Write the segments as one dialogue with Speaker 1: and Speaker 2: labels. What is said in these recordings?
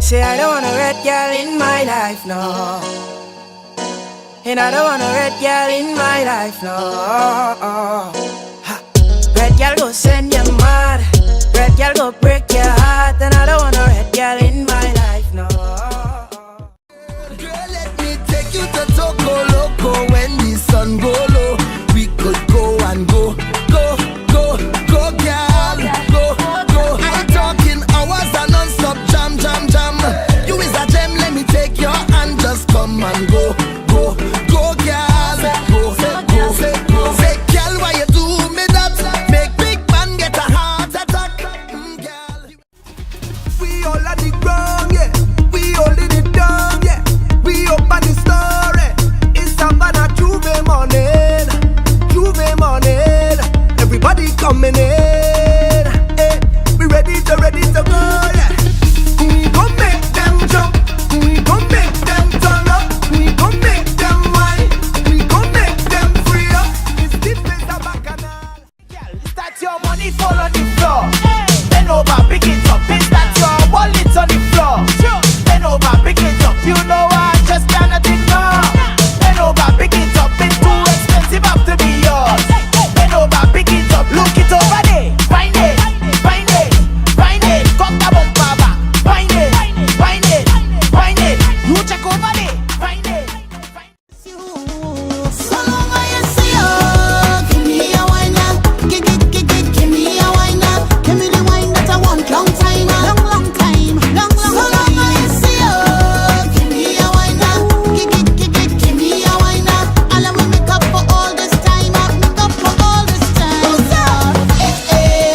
Speaker 1: Say I don't want a red girl in my life, no. And I don't want a red girl in my life, no. Red girl go send you mad. Red girl go break your heart. And I don't want a red girl in my life, no.
Speaker 2: Girl, let me take you to Toco Loco. When the sun go low, we could go and go, go, go, go, girl, go, go. I'm talking hours and non-stop jam, jam, jam. You is a gem, let me take your hand, just come and go, go, go, girl, go, go, go. Say, girl, why you do me that? Make big man get a heart attack, girl. We all at the ground, yeah. We all in it down, yeah. We up on the story. It's Savannah Juve morning, Juve morning. Everybody coming in, eh. We ready to go, yeah. We gon' make them jump, we gon' make them turn up, we gon' make them whine, we gon' make them free up. It's the place of Bacchanal. Girl, is that your money fall on the floor? Bend over, pick it up. Is that your wallet on the floor? Bend over, pick it up. You know I just cannot ignore. Bend over, pick it up. It's too expensive up to be yours. Bend over, pick it up. Look it over there. Find it, find it, find it. Cock the bumper back. Find it, find it, find it. You check over there. Find it.
Speaker 3: So long I see you, give me a wine now. Give me a wine now. Give me the wine that I want. Long time, long time, long time. So long I see you, give me a wine now. Give me a wine now. Allow me make up for all this time. Make up for all this time. Hey,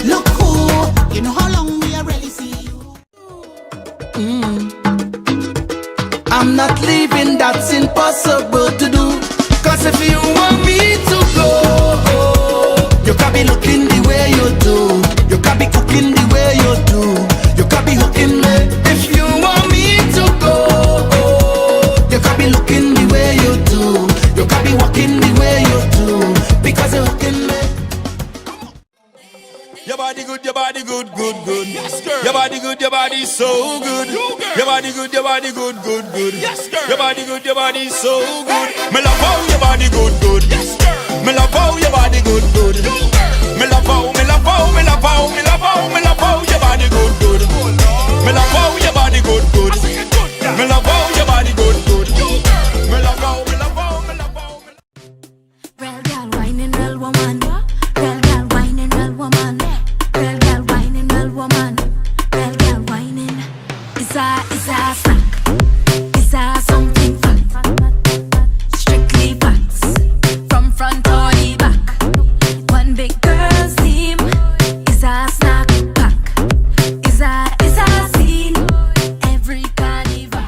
Speaker 3: look cool. You know how long we already see you.
Speaker 2: I'm not leaving, that's impossible to do. Cause if you want me to go, you can be looking the way you do. You can be cooking the way you do. You can be hooking me. If you want me to go, you can be looking the way you do. You can be walking the way you do. Because you're hooking me.
Speaker 4: Your body good, good, good. Yes, girl. Your body good, your body so good. Your body good, good, good. Yes, girl. Your body good, your body so good. Me love how your body good, good. Yes, girl. Me love how your body good, good. Me love how, me love how, me love how, me love how, me love how your body good, good. Me love how your body good, good. Me love how your body good, good. Me love how, me love how, me love how.
Speaker 3: Real girl whining, real woman. Real girl whining, real woman. Real girl whining, real woman. Real girl whining. Is a snack? Is a something fun? Strictly facts. From front or the back. One big girl's team. Is a snack pack. Is a scene. Every carnival.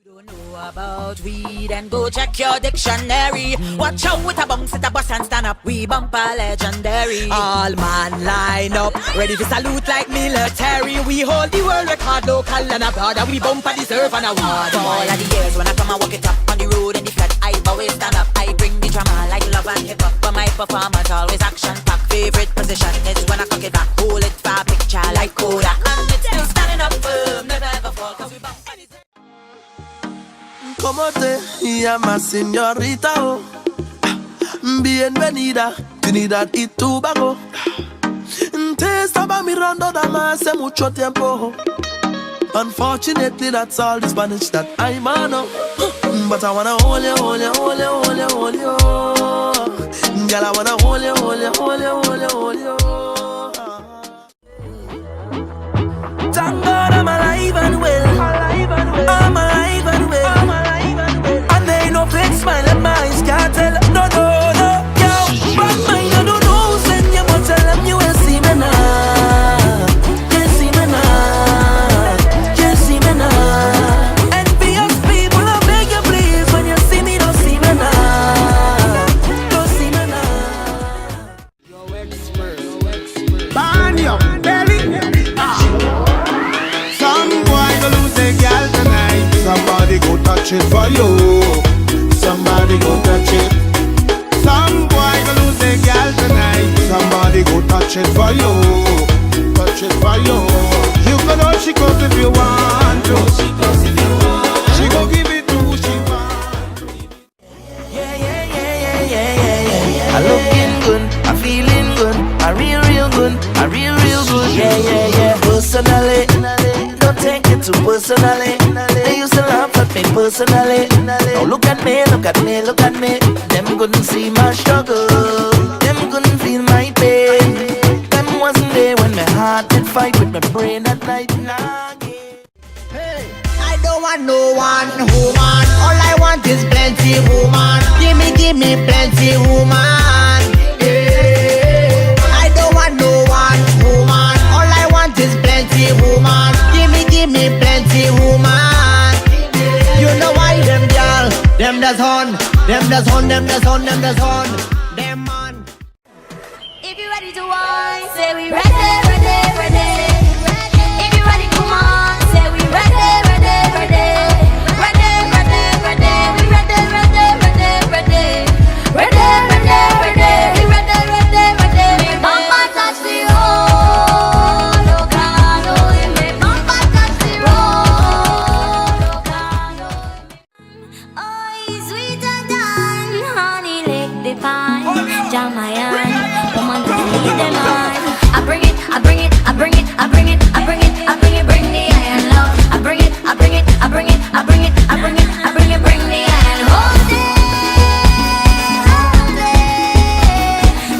Speaker 5: You don't know about weed and go check your dictionary. Watch out with a bounce at a bus and stand up. We bumper legendary. All man line up, ready to salute like military. We hold the world record local and abroad, and we bumper deserve an award. All of the years when I come and walk it up on the road in the flat, I always stand up. I bring the drama like love and hip hop. But my performance always action packed. Favorite position is when I cock it back. Hold it for a picture like Kodak. And it's still standing up firm, never ever fall. Cause we bump anything.
Speaker 2: Como te llamas, señorita, oh. Bienvenida, Trinidad y Tobago. Te estaba mirando nada hace mucho tiempo. Unfortunately, that's all the Spanish that I know. But I wanna hold you, hold you, hold you, hold you, hold you. Girl, I wanna hold you, hold you, hold you, hold you, hold you. Thank God I'm alive and well. I'm alive and well. And there ain't no fake smile and my eyes can't tell. No, no, no, yo. But mine, I don't know. Send you, but tell them you will see me now. You see me now. You see me now. Envious people, I beg you please. When you see me, don't see me now. Don't see me now. Yo, expert. Burn your belly. Some boy go lose their girl tonight. Somebody go touch it for you. Somebody go touch it. Some boy go lose their girl tonight. Somebody go touch it for you. Touch it for you. You can all she goes if you want. too personally. They used to laugh at me personally. Now look at me, look at me, look at me. Them couldn't see my struggle. Them couldn't feel my pain. Them wasn't there when my heart did fight with my brain at night. Hey,
Speaker 6: I don't want no one woman. All I want is plenty woman. Give me plenty woman. Yeah. I don't want no one woman. All I want is plenty woman. Give me plenty woman. You know why them girl, them that's on, them that's on, them that's on, them that's on, them man.
Speaker 3: If you ready to wine, say we ready, ready, ready. If you ready, come on, say we ready, ready, ready. Ready, ready, ready. We ready, ready, ready, ready. Ready, ready, ready. We ready, ready, ready. Me bumper touch the road, oh God, oh. Me bumper touch the road, oh God, oh. Oh, sweeter than honey, lick the pine, Jamayan. I bring it, I bring it, I bring it, I bring it, I bring it, I bring it, bring the iron love. I bring it, I bring it, I bring it, I bring it, I bring it, I bring it, bring the iron. Hold it,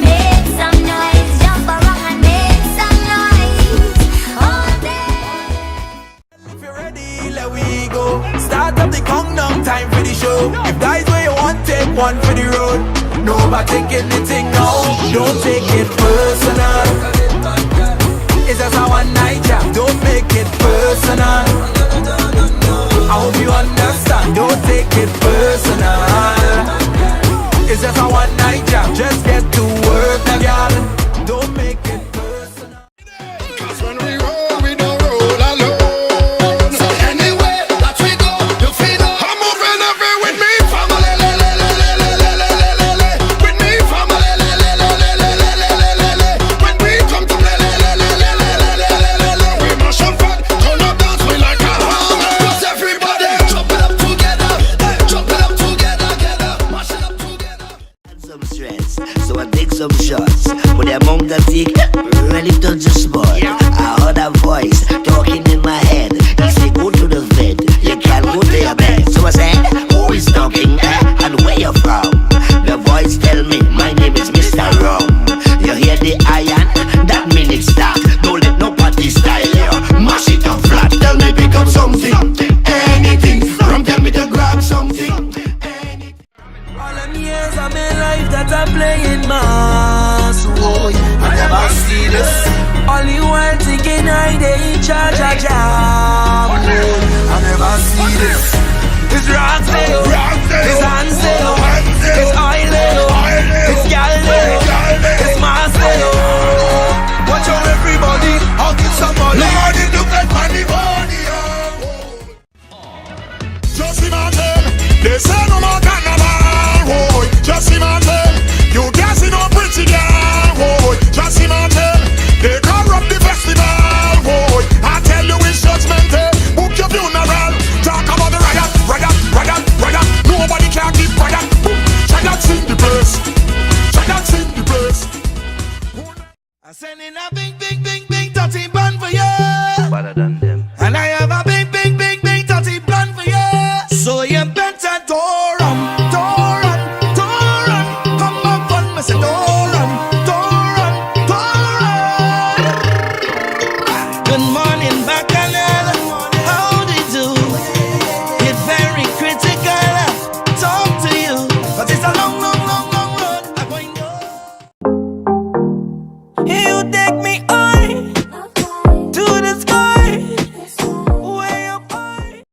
Speaker 3: make some noise, jump around and make some noise. Hold it.
Speaker 2: If you're ready, let we go. Start up the countdown, time for the show. If that's where you want, take one for the road. Nobody take anything now. Don't take it personal. It's just a one night job. Don't make it personal. I hope you understand. Don't take it personal. It's just a one night job. Just get to work, girl. Don't make it personal.
Speaker 7: 'Cause when we roll, we don't roll alone. So anyway that we go, you feel I'm moving every with me family. With me family. When we come to we mash up front, turn up dance we like a hammer. 'Cause everybody jump it up together, jump it up together, mash it up together.
Speaker 8: Some stress, so I take some shots. But the amount I take really touch the spot. I heard a voice talking in my head. He said, go to the vet, you can't go to your bed. So I said, who is talking and where you from? The voice tell me, my name is Mr. Rum. You hear the iron? That means it's start. Don't let nobody style you. Mash it up flat, tell me pick up something. Anything, Rum tell me to grab something.
Speaker 2: All them years of my life that I'm playing mass, oh, I never see this. Only one thinking I they in charge of jam, oh, I never see this. It's Roxdale, it's Hansdale, it's Eyeliner, it's Galway, it's Marcelo. Watch out everybody, I'll get somebody.
Speaker 7: Lord, it look like money, money, just imagine, they say no more carnival, boy. Just imagine, you can't see no pretty girl, boy. Just imagine, they corrupt the festival, boy. I tell you it's judgmental. Book your funeral. Talk about the riot, riot, riot, riot. Nobody can keep riot. Boom. Riots in the place. Riots in the place.
Speaker 2: I'm sending a